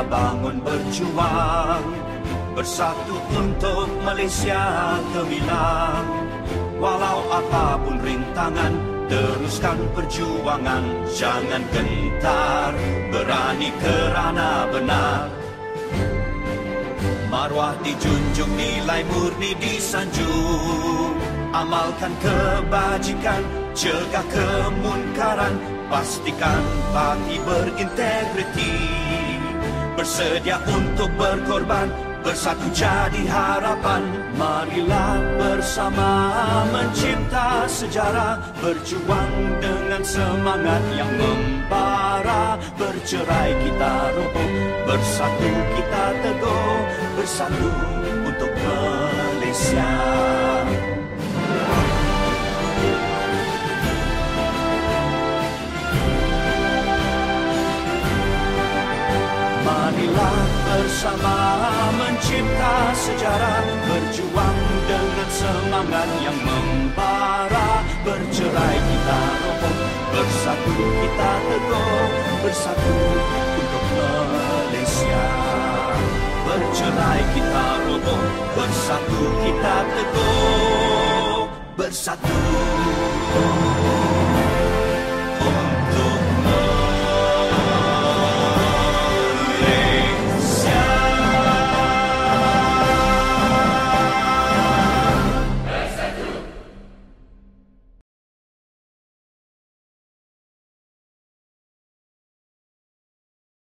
kita bangun berjuang, bersatu untuk Malaysia gemilang. Walau apapun rintangan, teruskan perjuangan, jangan gentar, berani kerana benar. Maruah dijunjung, nilai murni disanjung, amalkan kebajikan, cegah kemunkaran, pastikan parti berintegriti, bersedia untuk berkorban, bersatu jadi harapan. Marilah bersama mencipta sejarah, berjuang dengan semangat yang membara. Bercerai kita roboh, bersatu kita teguh, bersatu untuk Malaysia. Marilah bersama mencipta sejarah, berjuang dengan semangat yang membara. Bercerai kita roboh, bersatu kita teguh, bersatu untuk Malaysia. Bercerai kita roboh, bersatu kita